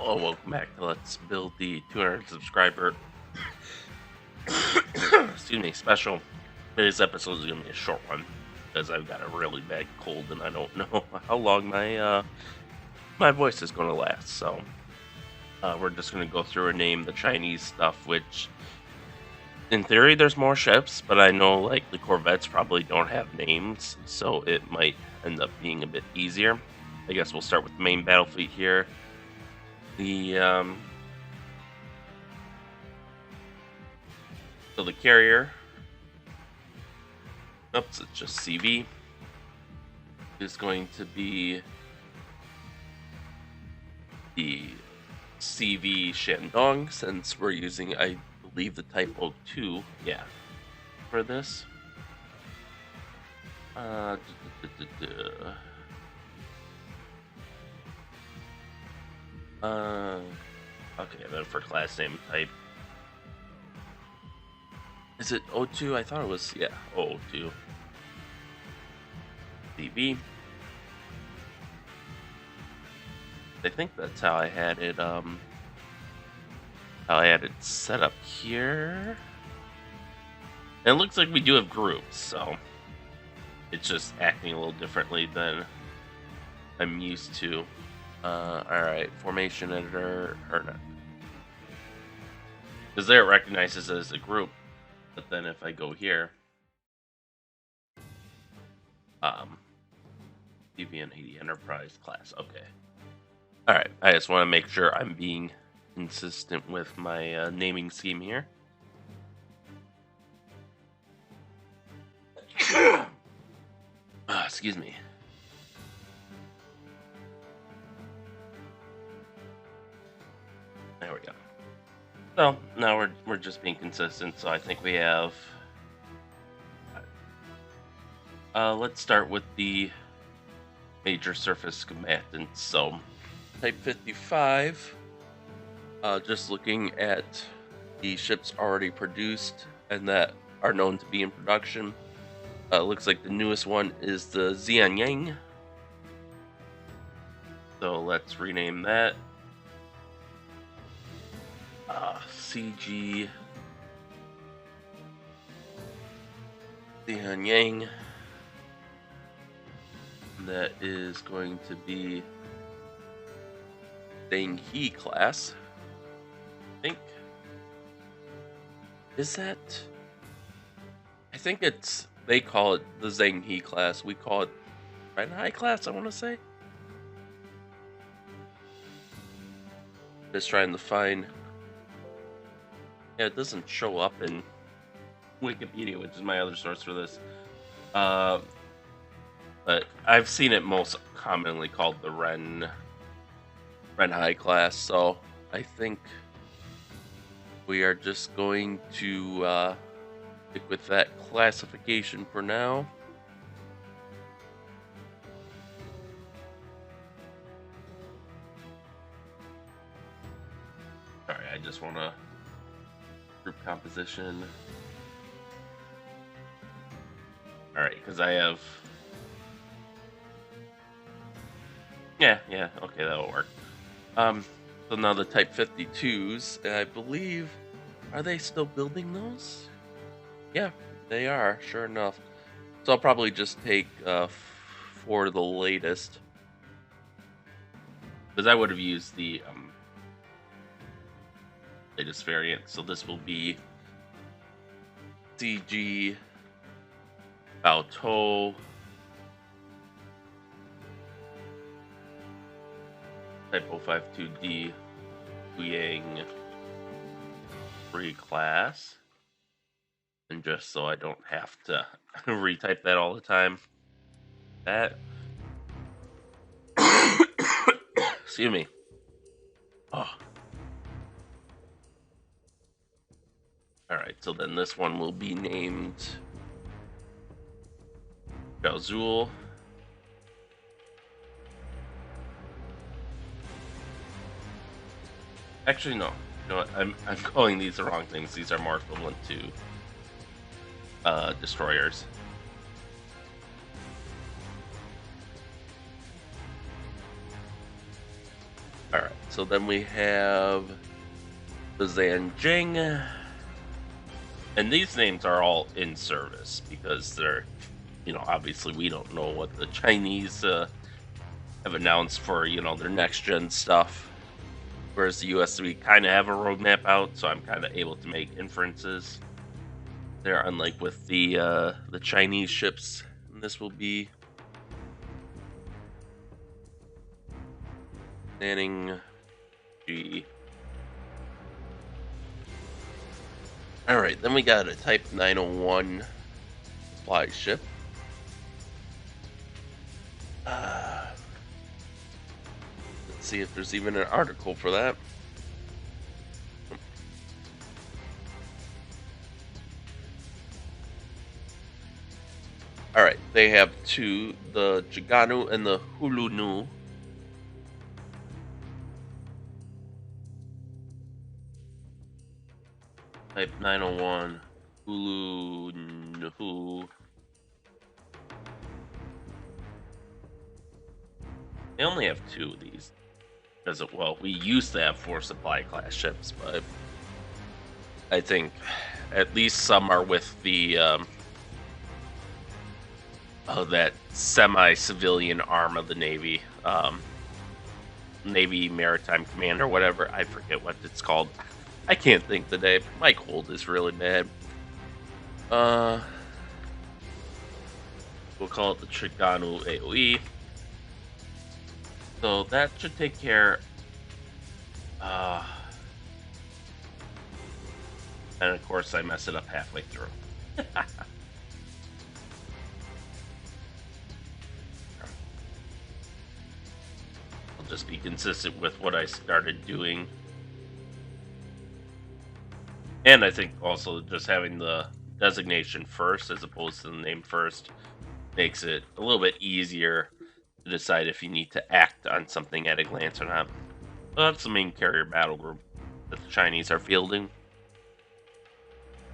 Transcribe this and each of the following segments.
Oh, welcome back to Let's Build the 200 subscriber excuse me, special. Today's episode is gonna be a short one because I've got a really bad cold and I don't know how long my voice is gonna last. So we're just gonna go through and name the Chinese stuff, which in theory there's more ships, but I know like the Corvettes probably don't have names, so it might end up being a bit easier. I guess we'll start with the main battle fleet here. The So the carrier, oops, it's just CV, is going to be the CV Shandong, since we're using, I believe, the Type 02, yeah, for this. Okay, then for class name type, is it O2? I thought it was, yeah, O2. CV. I think that's how I had it, set up here. And it looks like we do have groups, so it's just acting a little differently than I'm used to. Alright, formation editor, or not. Because there it recognizes it as a group, but then if I go here, DVN80 Enterprise class, okay. Alright, I just want to make sure I'm being consistent with my naming scheme here. Excuse me. There we go. So now we're just being consistent. So I think we have. Let's start with the major surface combatants. So Type 55. Just looking at the ships already produced and that are known to be in production. Looks like the newest one is the Xianyang. So let's rename that. CG Xianyang. That is going to be Zheng He class. I think. Is that? I think it's. They call it the Zheng He class. We call it Ren Hai class, I want to say. Just trying to find. Yeah, it doesn't show up in Wikipedia, which is my other source for this. But I've seen it most commonly called the Ren Hai class, so I think we are just going to stick with that classification for now. Sorry, I just want to group composition. Alright, because I have... Yeah, okay, that'll work. So now the Type 52s, I believe, are they still building those? Yeah, they are, sure enough. So I'll probably just take for the latest. Because I would have used the latest variant. So this will be CG Baotou Type 052D Huyang free class. And just so I don't have to retype that all the time. That. Excuse me. Oh. Alright, so then this one will be named Zhao. Actually, no. You know what? I'm calling these the wrong things. These are more equivalent to destroyers. Alright, so then we have the Zanjing. And these names are all in service because they're, obviously we don't know what the Chinese have announced for, their next gen stuff. Whereas the US, we kind of have a roadmap out, so I'm kind of able to make inferences there, unlike with the Chinese ships. And this will be Nanning G. Alright, then we got a Type 901 supply ship. Let's see if there's even an article for that. Alright, they have two, the Jiganu and the Hulunu. Type 901 Hulunu. They only have two of these. Because, well, we used to have 4 supply class ships, but I think at least some are with the that semi-civilian arm of the Navy, Navy Maritime Command or whatever. I forget what it's called. I can't think today. My cold is really bad. We'll call it the Chiganu AOE. So that should take care. And of course, I mess it up halfway through. I'll just be consistent with what I started doing. And I think also just having the designation first as opposed to the name first makes it a little bit easier to decide if you need to act on something at a glance or not. So that's the main carrier battle group that the Chinese are fielding.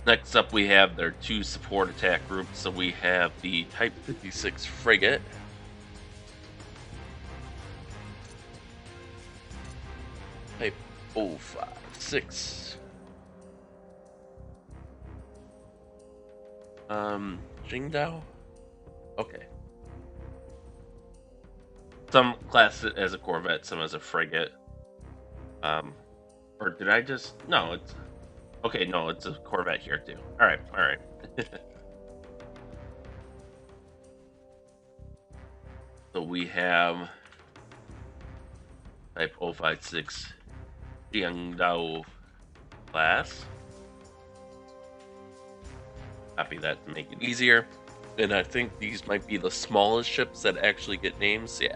Next up, we have their 2 support attack groups. So we have the Type 56 frigate. Type 056. Jingdao? Okay. Some class it as a corvette, some as a frigate. Or did I just... No, it's... Okay, no, it's a corvette here too. Alright. So we have Type 056 Jiangdao class. Copy that to make it easier. And I think these might be the smallest ships that actually get names, yeah.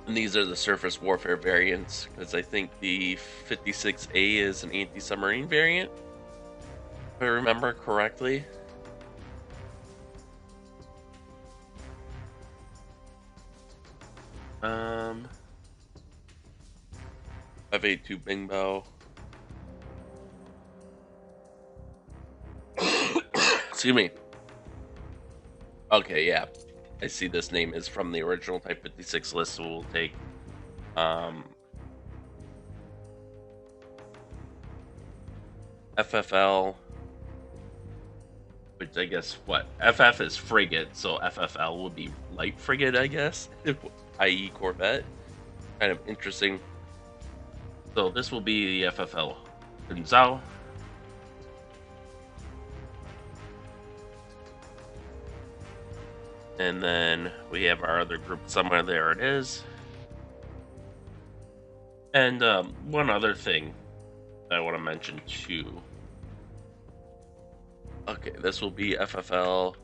And these are the surface warfare variants, because I think the 56A is an anti-submarine variant, if I remember correctly. F-A-2 Bingbao. Excuse me. Okay, yeah. I see this name is from the original Type 56 list, so we'll take FFL, which I guess, what? FF is frigate, so FFL would be light frigate, I guess, i.e. corvette. Kind of interesting. So this will be the FFL Gunzhou. And then we have our other group somewhere. There it is. And one other thing I want to mention too. Okay, this will be FFL.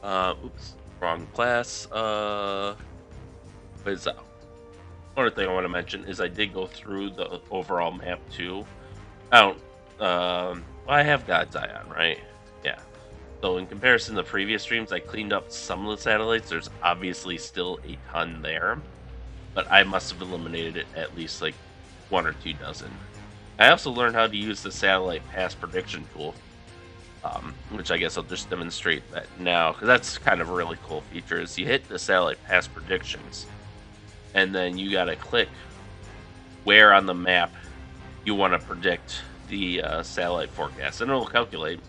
Oops, wrong class. Gunzhou. One other thing I want to mention is I did go through the overall map too. I have God's Eye on, right? Yeah. So in comparison to previous streams, I cleaned up some of the satellites. There's obviously still a ton there, but I must have eliminated it at least like 1 or 2 dozen. I also learned how to use the satellite pass prediction tool. which I guess I'll just demonstrate that now, because that's kind of a really cool feature. Is you hit the satellite path predictions, and then you got to click where on the map you want to predict the satellite forecast, and it'll calculate.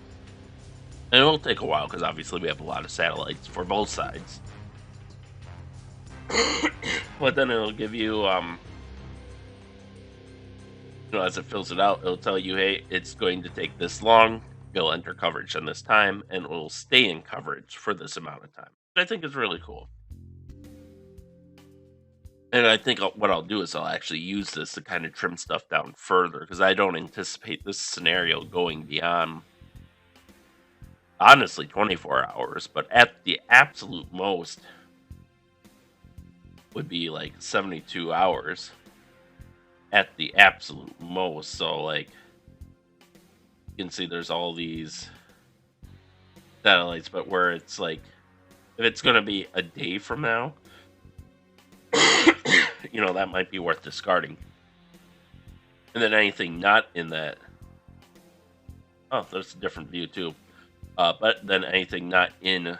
And it'll take a while because obviously we have a lot of satellites for both sides. But then it'll give you, as it fills it out, it'll tell you, hey, it's going to take this long. You'll enter coverage on this time, and it will stay in coverage for this amount of time. Which I think is really cool. And I think what I'll do is I'll actually use this to kind of trim stuff down further, because I don't anticipate this scenario going beyond, honestly, 24 hours. But at the absolute most would be like 72 hours. At the absolute most. So, like, you can see there's all these satellites, but where it's like, if it's going to be a day from now, that might be worth discarding. And then anything not in that, oh, there's a different view too. But then anything not in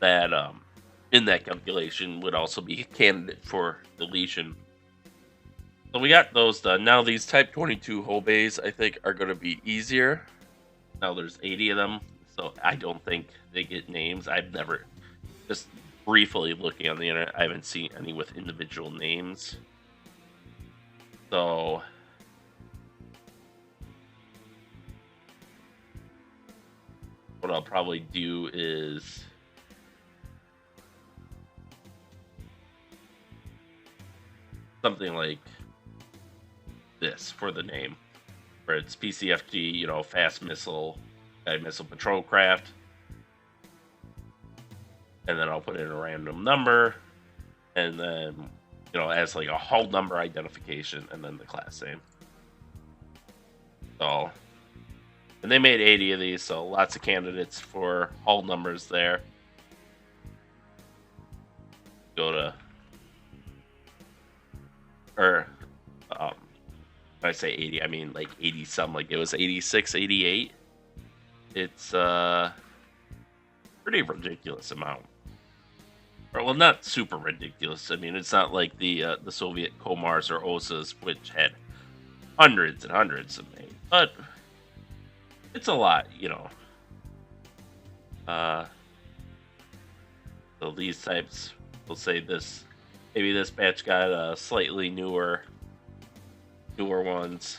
that calculation would also be a candidate for deletion. So we got those done. Now these Type 22 hull bays, I think, are going to be easier. Now there's 80 of them, so I don't think they get names. I've never, just briefly looking on the internet, I haven't seen any with individual names. So what I'll probably do is something like this for the name, where it's PCFG, fast missile, missile patrol craft, and then I'll put in a random number, and then as like a hull number identification, and then the class name. So, and they made 80 of these, so lots of candidates for hull numbers there. Go to, or when I say 80, I mean like 80 some, like it was 86, 88. It's pretty ridiculous amount. Or, well, not super ridiculous. I mean, it's not like the Soviet Komars or OSAs, which had hundreds and hundreds of names, but it's a lot, So these types, we'll say this, maybe this batch got slightly newer ones.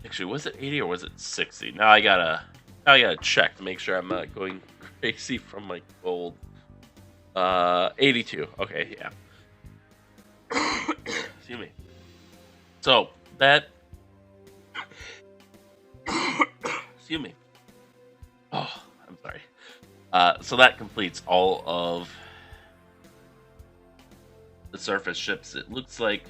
Actually, was it 80 or was it 60? Now I gotta check to make sure I'm not going crazy from my gold. 82. Okay, yeah. Excuse me. So that. Excuse me. Oh, I'm sorry. So that completes all of the surface ships. It looks like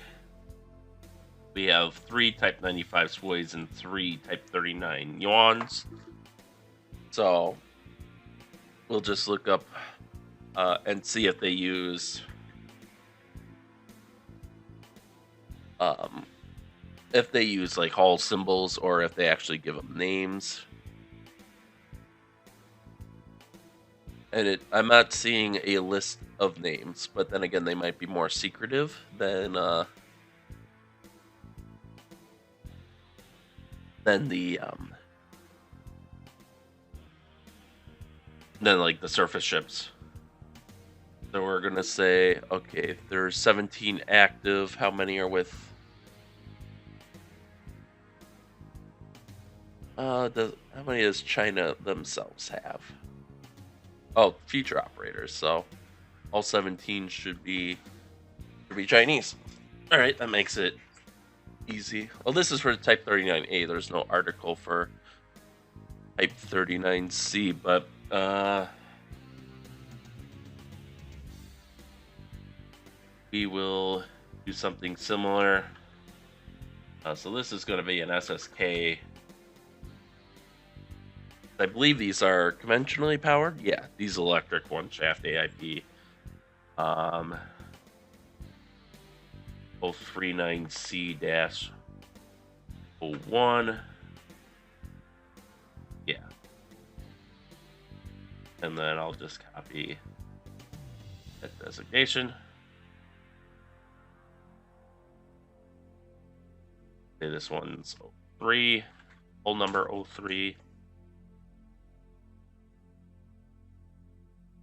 we have 3 Type 95 Swoids and 3 Type 39 Yuans. So we'll just look up and see if they use like hull symbols, or if they actually give them names. And I'm not seeing a list of names, but then again, they might be more secretive than the than like the surface ships. So we're gonna say, okay, there's 17 active. How many are with? How many does China themselves have? Oh, future operators. So all 17 should be Chinese. All right, that makes it easy. Well, this is for Type 39A. There's no article for Type 39C, but we will do something similar. So this is going to be an SSK. I believe these are conventionally powered. Yeah, diesel electric, 1 shaft AIP. 039C-01. Yeah. And then I'll just copy that designation. Okay, this one's 03, hull number 03.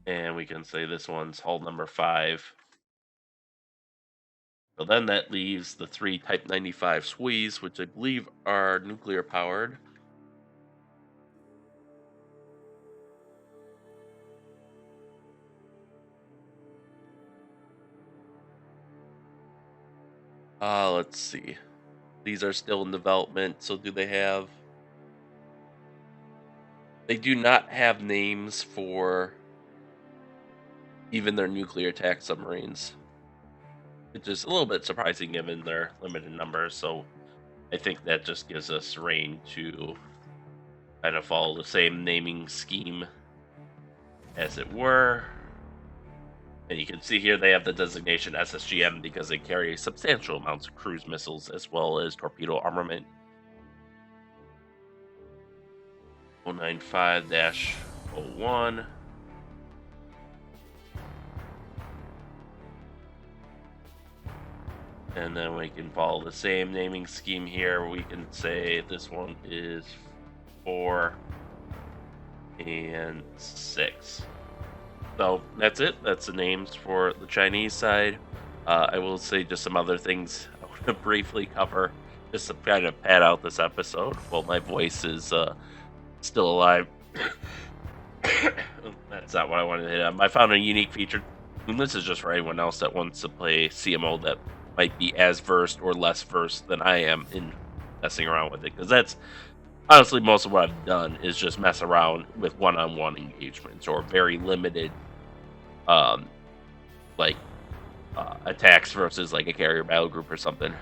And we can say this one's hull number 5. So then that leaves the 3 Type 95 SWIs, which I believe are nuclear powered. Let's see. These are still in development, so do they have... They do not have names for even their nuclear attack submarines, which is a little bit surprising given their limited numbers. So I think that just gives us reign to kind of follow the same naming scheme as it were. And you can see here they have the designation SSGM because they carry substantial amounts of cruise missiles as well as torpedo armament. 095-01. And then we can follow the same naming scheme here. We can say this one is 4 and 6. So that's it. That's the names for the Chinese side. I will say just some other things I want to briefly cover just to kind of pad out this episode. Well, my voice is still alive. That's not what I wanted to hit on. I found a unique feature, and this is just for anyone else that wants to play CMO that might be as versed or less versed than I am in messing around with it, because that's honestly most of what I've done is just mess around with one-on-one engagements or very limited attacks versus like a carrier battle group or something.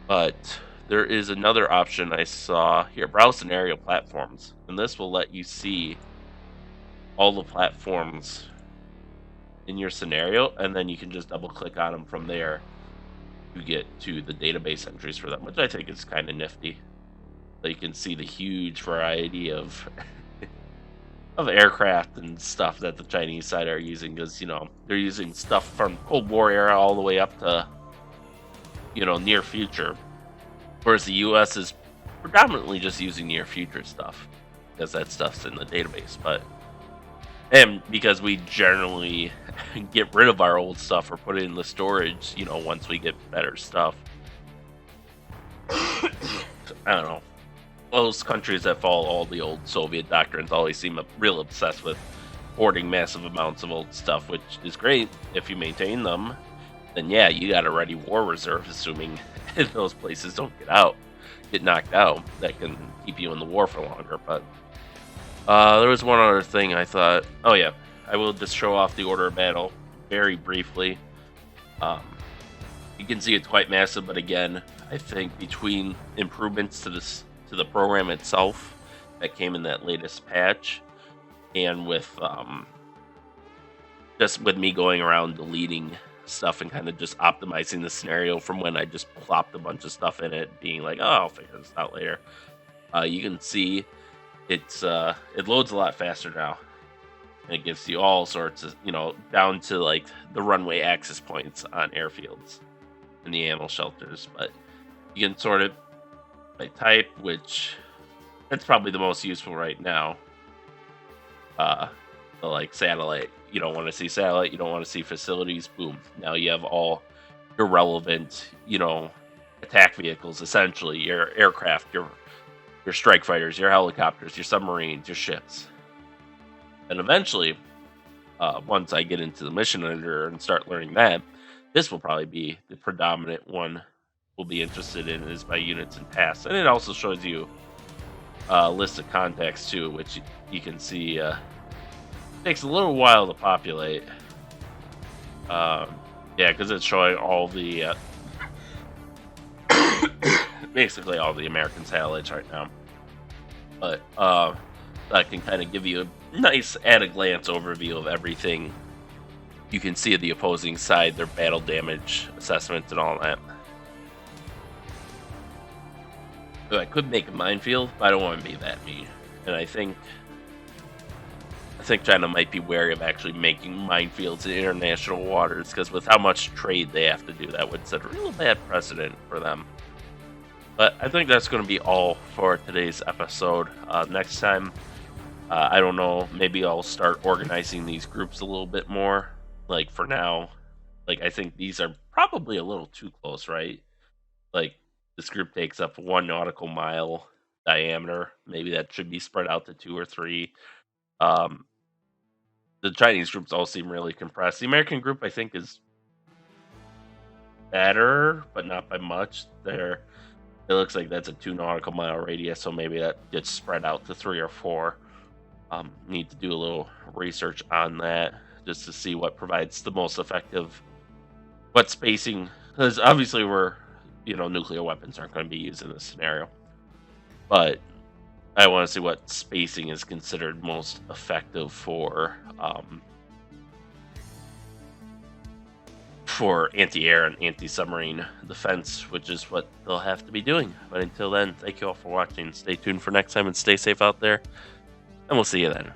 But there is another option I saw here, browse scenario platforms, and this will let you see all the platforms in your scenario, and then you can just double click on them from there to get to the database entries for them, which I think is kind of nifty. So you can see the huge variety of of aircraft and stuff that the Chinese side are using, because they're using stuff from Cold War era all the way up to near future, whereas the U.S. is predominantly just using near future stuff because that stuff's in the database. And because we generally get rid of our old stuff or put it in the storage, once we get better stuff. I don't know. Those countries that follow all the old Soviet doctrines always seem real obsessed with hoarding massive amounts of old stuff, which is great if you maintain them. Then yeah, you got a ready war reserve, assuming those places don't get knocked out. That can keep you in the war for longer. But there was one other thing I thought. Oh yeah, I will just show off the order of battle very briefly. You can see it's quite massive, but again, I think between improvements to the program itself that came in that latest patch, and with just with me going around deleting stuff and kind of just optimizing the scenario from when I just plopped a bunch of stuff in it, being like, oh, I'll figure this out later. You can see it loads a lot faster now, and it gives you all sorts of down to like the runway access points on airfields and the ammo shelters. But you can sort it by type, which that's probably the most useful right now. So like satellite, you don't want to see satellite, you don't want to see facilities. Boom! Now you have all your relevant, attack vehicles, essentially your aircraft, your strike fighters, your helicopters, your submarines, your ships. And eventually, once I get into the mission editor and start learning that, this will probably be the predominant one we'll be interested in, is by units and tasks. And it also shows you a list of contacts too, which you can see takes a little while to populate. Yeah, because it's showing all the basically all the American satellites right now. But that can kind of give you a nice at a glance overview of everything you can see the opposing side, their battle damage assessments and all that. So I could make a minefield, but I don't want to be that mean. And I think China might be wary of actually making minefields in international waters, because with how much trade they have to do, that would set a real bad precedent for them. But I think that's going to be all for today's episode. Next time, I don't know, maybe I'll start organizing these groups a little bit more. Like, for now, like, I think these are probably a little too close, right? Like, this group takes up 1 nautical mile diameter. Maybe that should be spread out to 2 or 3. The Chinese groups all seem really compressed. The American group, I think, is better, but not by much. It looks like that's a 2 nautical mile radius, so maybe that gets spread out to 3 or 4. Need to do a little research on that just to see what provides the most effective, what spacing, because obviously nuclear weapons aren't going to be used in this scenario, but I want to see what spacing is considered most effective for anti-air and anti-submarine defense, which is what they'll have to be doing. But until then, thank you all for watching. Stay tuned for next time and stay safe out there, and we'll see you then.